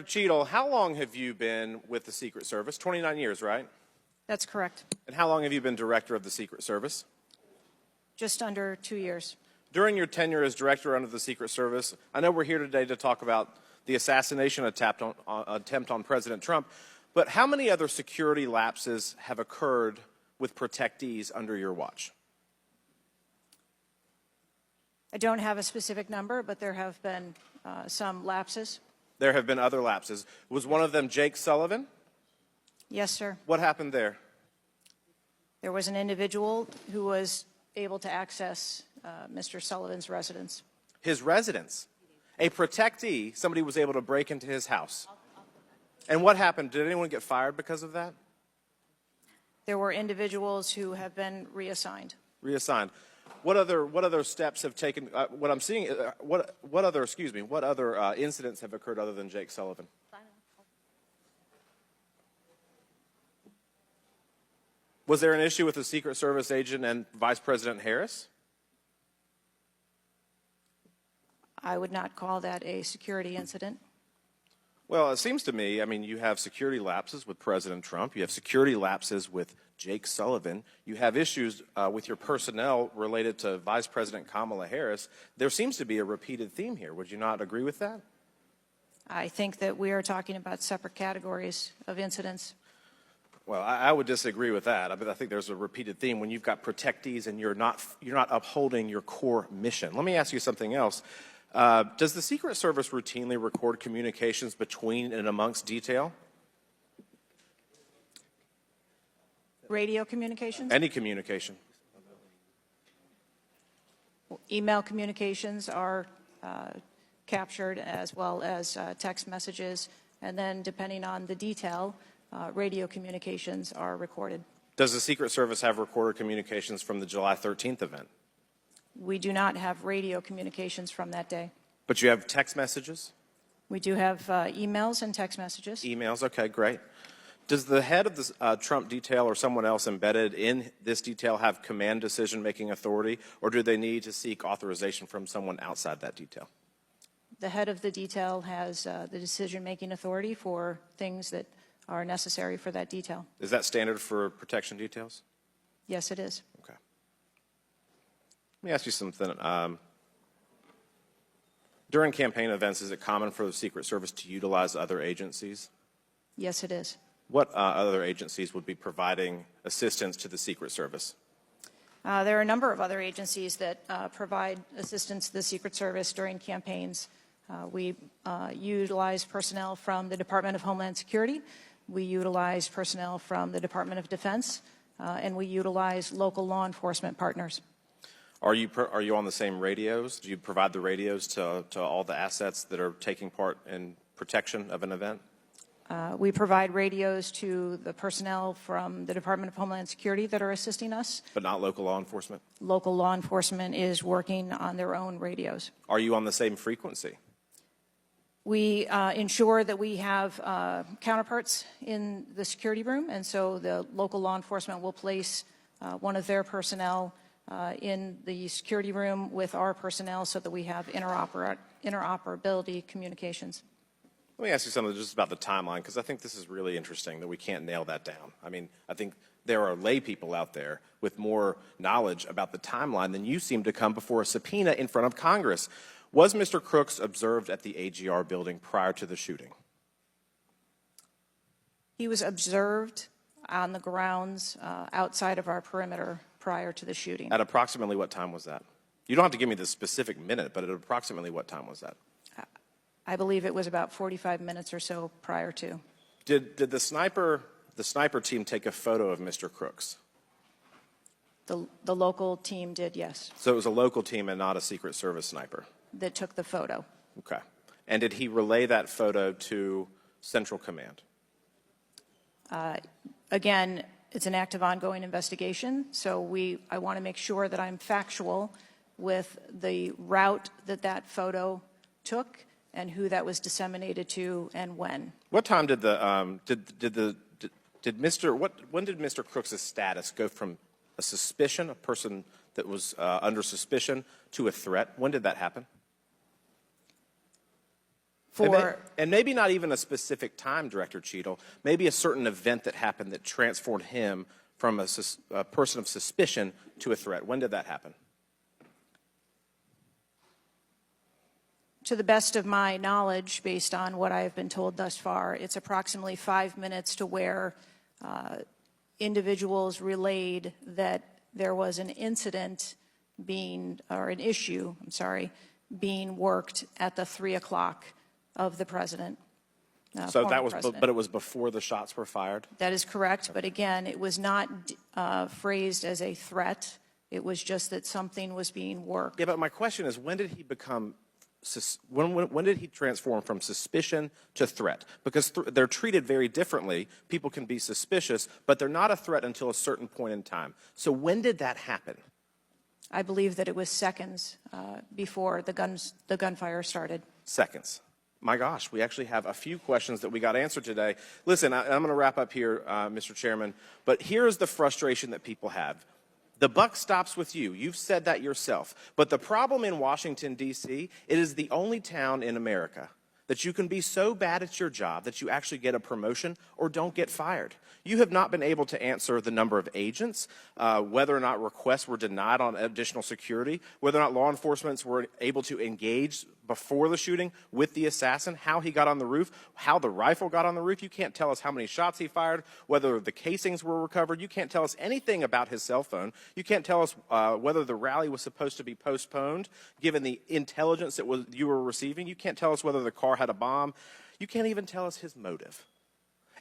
Cheadle, how long have you been with the Secret Service? 29 years, right? That's correct. And how long have you been director of the Secret Service? Just under 2 years. During your tenure as director under the Secret Service, I know we're here today to talk about the assassination attempt on President Trump, but how many other security lapses have occurred with protectees under your watch? I don't have a specific number, but there have been some lapses. There have been other lapses. Was one of them Jake Sullivan? Yes, sir. What happened there? There was an individual who was able to access Mr. Sullivan's residence. His residence? A protectee, somebody was able to break into his house. And what happened? Did anyone get fired because of that? There were individuals who have been reassigned. Reassigned. What other steps have taken? What I'm seeing. What other incidents have occurred other than Jake Sullivan? Was there an issue with the Secret Service agent and Vice President Harris? I would not call that a security incident. Well, it seems to me, I mean, you have security lapses with President Trump. You have security lapses with Jake Sullivan. You have issues with your personnel related to Vice President Kamala Harris. There seems to be a repeated theme here. Would you not agree with that? I think that we are talking about separate categories of incidents. Well, I would disagree with that. I think there's a repeated theme when you've got protectees and you're not upholding your core mission. Let me ask you something else. Does the Secret Service routinely record communications between and amongst detail? Radio communications? Any communication. Email communications are captured, as well as text messages, and then depending on the detail, radio communications are recorded. Does the Secret Service have recorded communications from the July 13th event? We do not have radio communications from that day. But you have text messages? We do have emails and text messages. Emails, okay, great. Does the head of the Trump detail or someone else embedded in this detail have command decision-making authority, or do they need to seek authorization from someone outside that detail? The head of the detail has the decision-making authority for things that are necessary for that detail. Is that standard for protection details? Yes, it is. Okay. Let me ask you something. During campaign events, is it common for the Secret Service to utilize other agencies? Yes, it is. What other agencies would be providing assistance to the Secret Service? There are a number of other agencies that provide assistance to the Secret Service during campaigns. We utilize personnel from the Department of Homeland Security. We utilize personnel from the Department of Defense, and we utilize local law enforcement partners. Are you on the same radios? Do you provide the radios to all the assets that are taking part in protection of an event? We provide radios to the personnel from the Department of Homeland Security that are assisting us. But not local law enforcement? Local law enforcement is working on their own radios. Are you on the same frequency? We ensure that we have counterparts in the security room, and so the local law enforcement will place one of their personnel in the security room with our personnel so that we have interoperability communications. Let me ask you something just about the timeline, because I think this is really interesting that we can't nail that down. I mean, I think there are lay people out there with more knowledge about the timeline than you seem to come before a subpoena in front of Congress. Was Mr. Crooks observed at the AGR building prior to the shooting? He was observed on the grounds outside of our perimeter prior to the shooting. At approximately what time was that? You don't have to give me the specific minute, but at approximately what time was that? I believe it was about 45 minutes or so prior to. Did the sniper team take a photo of Mr. Crooks? The local team did, yes. So it was a local team and not a Secret Service sniper? That took the photo. Okay. And did he relay that photo to Central Command? Again, it's an active ongoing investigation, so I want to make sure that I'm factual with the route that photo took and who that was disseminated to and when. What time did when did Mr. Crooks' status go from a suspicion, a person that was under suspicion, to a threat? When did that happen? And maybe not even a specific time, Director Cheadle, maybe a certain event that happened that transformed him from a person of suspicion to a threat. When did that happen? To the best of my knowledge, based on what I have been told thus far, it's approximately 5 minutes to where individuals relayed that there was an incident being worked at the 3 o'clock of the president. So that was, but it was before the shots were fired? That is correct, but again, it was not phrased as a threat. It was just that something was being worked. Yeah, but my question is, when did he become, when did he transform from suspicion to threat? Because they're treated very differently. People can be suspicious, but they're not a threat until a certain point in time. So when did that happen? I believe that it was seconds before the gunfire started. Seconds. My gosh, we actually have a few questions that we got answered today. Listen, I'm going to wrap up here, Mr. Chairman, but here's the frustration that people have. The buck stops with you. You've said that yourself. But the problem in Washington, D.C., it is the only town in America that you can be so bad at your job that you actually get a promotion or don't get fired. You have not been able to answer the number of agents, whether or not requests were denied on additional security, whether or not law enforcement were able to engage before the shooting with the assassin, how he got on the roof, how the rifle got on the roof. You can't tell us how many shots he fired, whether the casings were recovered. You can't tell us anything about his cell phone. You can't tell us whether the rally was supposed to be postponed, given the intelligence that you were receiving. You can't tell us whether the car had a bomb. You can't even tell us his motive.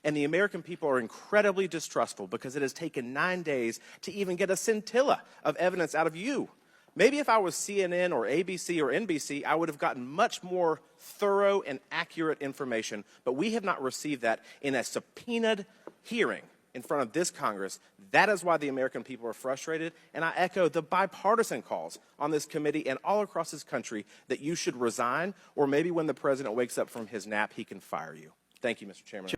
And the American people are incredibly distrustful because it has taken 9 days to even get a scintilla of evidence out of you. Maybe if I was CNN or ABC or NBC, I would have gotten much more thorough and accurate information, but we have not received that in a subpoenaed hearing in front of this Congress. That is why the American people are frustrated, and I echo the bipartisan calls on this committee and all across this country that you should resign, or maybe when the president wakes up from his nap, he can fire you. Thank you, Mr. Chairman.